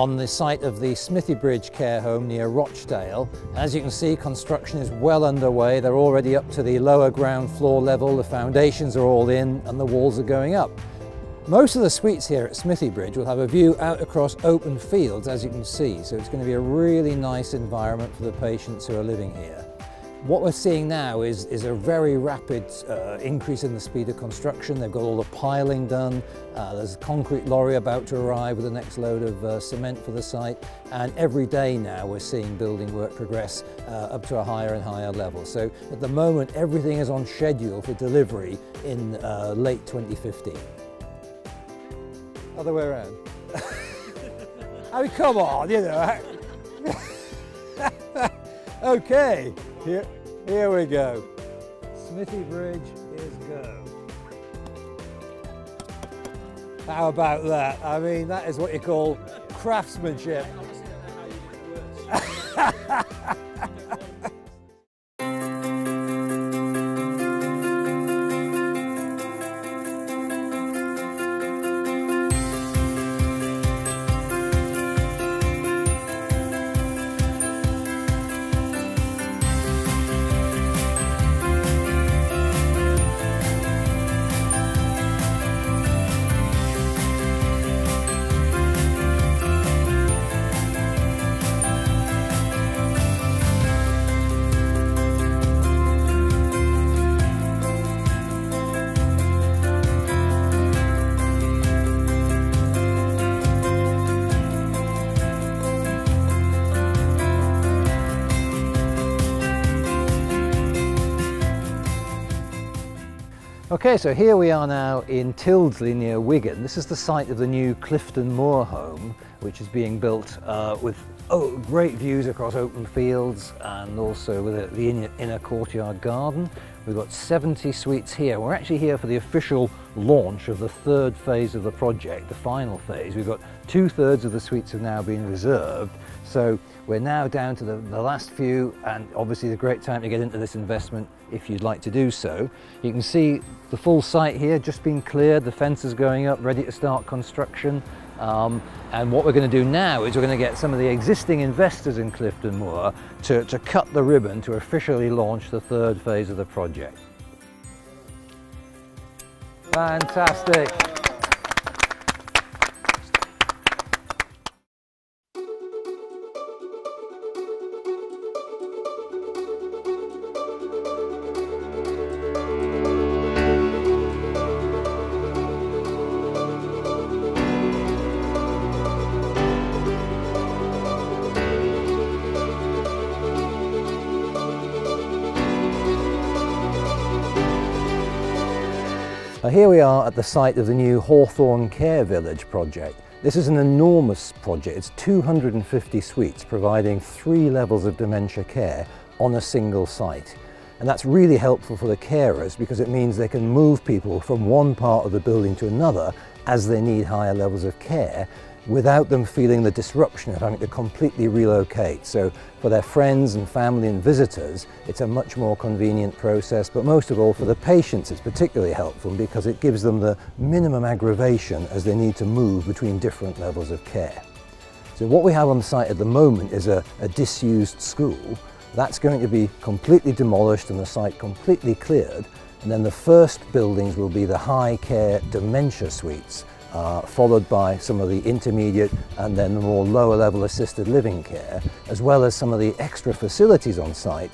on the site of the Smithy Bridge care home near Rochdale. As you can see, construction is well underway. They're already up to the lower ground floor level, the foundations are all in and the walls are going up. Most of the suites here at Smithy Bridge will have a view out across open fields, as you can see, so it's going to be a really nice environment for the patients who are living here. What we're seeing now is a very rapid increase in the speed of construction. They've got all the piling done, there's a concrete lorry about to arrive with the next load of cement for the site, and every day now we're seeing building work progress up to a higher and higher level. So at the moment everything is on schedule for delivery in late 2015. Other way around. I mean, come on, you know. Okay, here we go. Smithy Bridge is go. How about that? I mean, that is what you call craftsmanship. Okay, so here we are now in Tyldesley near Wigan. This is the site of the new Clifton Moor home, which is being built with great views across open fields and also with the inner courtyard garden. We've got 70 suites here. We're actually here for the official launch of the third phase of the project, the final phase. We've got 2/3 of the suites have now been reserved. So we're now down to the last few, and obviously a great time to get into this investment if you'd like to do so. You can see the full site here just been cleared, the fences going up, ready to start construction. And what we're going to do now is we're going to get some of the existing investors in Clifton Moor to cut the ribbon to officially launch the third phase of the project. Fantastic! Here we are at the site of the new Hawthorne Care Village project. This is an enormous project. It's 250 suites providing 3 levels of dementia care on a single site. And that's really helpful for the carers because it means they can move people from one part of the building to another as they need higher levels of care without them feeling the disruption of having to completely relocate. So for their friends and family and visitors, it's a much more convenient process, but most of all for the patients it's particularly helpful because it gives them the minimum aggravation as they need to move between different levels of care. So what we have on site at the moment is a disused school. That's going to be completely demolished and the site completely cleared, and then the first buildings will be the high care dementia suites, followed by some of the intermediate and then the more lower level assisted living care, as well as some of the extra facilities on site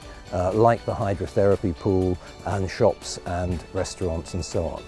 like the hydrotherapy pool and shops and restaurants and so on.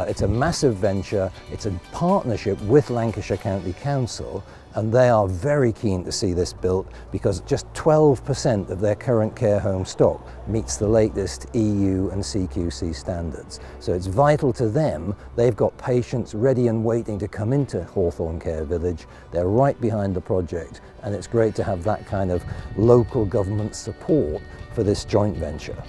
It's a massive venture. It's a partnership with Lancashire County Council, and they are very keen to see this built because just 12% of their current care home stock meets the latest EU and CQC standards. So it's vital to them. They've got patients ready and waiting to come into Hawthorne Care Village. They're right behind the project, and it's great to have that kind of local government support for this joint venture.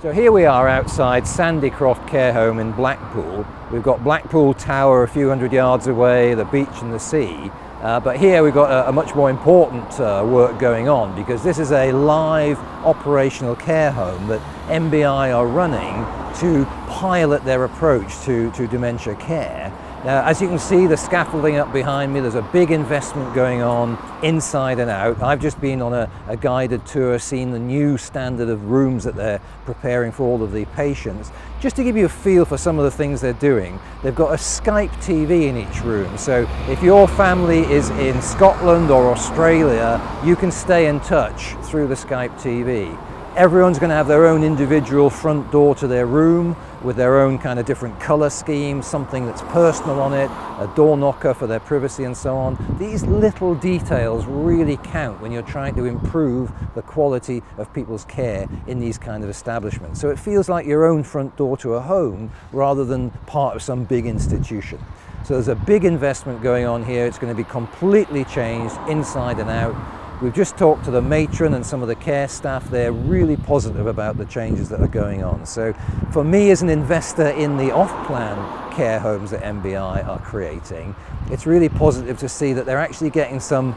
So here we are outside Sandycroft Care Home in Blackpool. We've got Blackpool Tower a few hundred yards away, the beach and the sea. But here we've got a much more important work going on, because this is a live operational care home that MBI are running to pilot their approach to dementia care. As you can see, the scaffolding up behind me, there's a big investment going on inside and out. I've just been on a guided tour, seen the new standard of rooms that they're preparing for all of the patients. Just to give you a feel for some of the things they're doing, they've got a Skype TV in each room. So if your family is in Scotland or Australia, you can stay in touch through the Skype TV. Everyone's going to have their own individual front door to their room with their own kind of different color scheme, something that's personal on it, a door knocker for their privacy and so on. These little details really count when you're trying to improve the quality of people's care in these kind of establishments. So it feels like your own front door to a home rather than part of some big institution. So there's a big investment going on here. It's going to be completely changed inside and out. We've just talked to the matron and some of the care staff. They're really positive about the changes that are going on. So for me, as an investor in the off-plan care homes that MBI are creating, it's really positive to see that they're actually getting some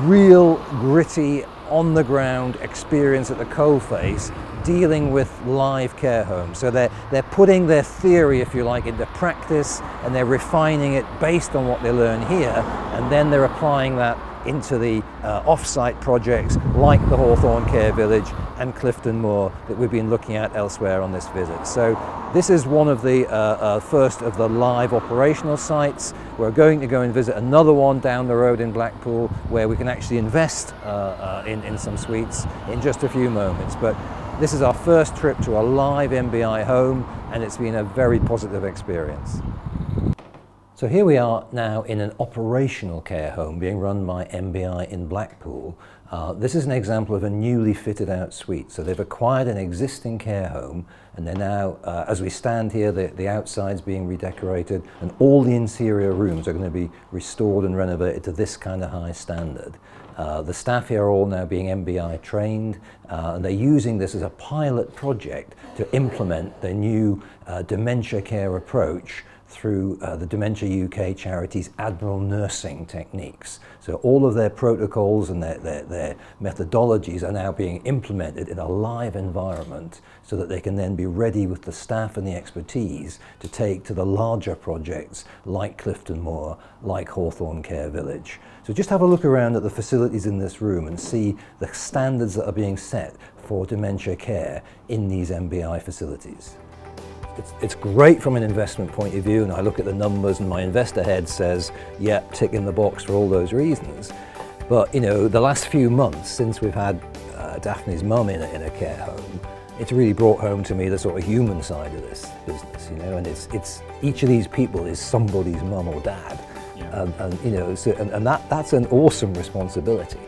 real gritty, on-the-ground experience at the coalface dealing with live care homes. So they're putting their theory, if you like, into practice, and they're refining it based on what they learn here, and then they're applying that into the off-site projects like the Hawthorne Care Village and Clifton Moor that we've been looking at elsewhere on this visit. So this is one of the first of the live operational sites. We're going to go and visit another one down the road in Blackpool where we can actually invest in some suites in just a few moments. But this is our first trip to a live MBI home, and it's been a very positive experience. So here we are now in an operational care home being run by MBI in Blackpool. This is an example of a newly fitted out suite. So they've acquired an existing care home, and they're now, as we stand here, the outside's being redecorated, and all the interior rooms are going to be restored and renovated to this kind of high standard. The staff here are all now being MBI trained, and they're using this as a pilot project to implement their new dementia care approach through the Dementia UK charity's Admiral Nursing techniques. So all of their protocols and their methodologies are now being implemented in a live environment so that they can then be ready with the staff and the expertise to take to the larger projects like Clifton Moor, like Hawthorne Care Village. So just have a look around at the facilities in this room and see the standards that are being set for dementia care in these MBI facilities. It's great from an investment point of view, and I look at the numbers and my investor head says, yeah, tick in the box for all those reasons. But you know, the last few months since we've had Daphne's mum in a care home, it's really brought home to me the sort of human side of this business, you know, and it's each of these people is somebody's mum or dad. Yeah. And you know, so, and that's an awesome responsibility.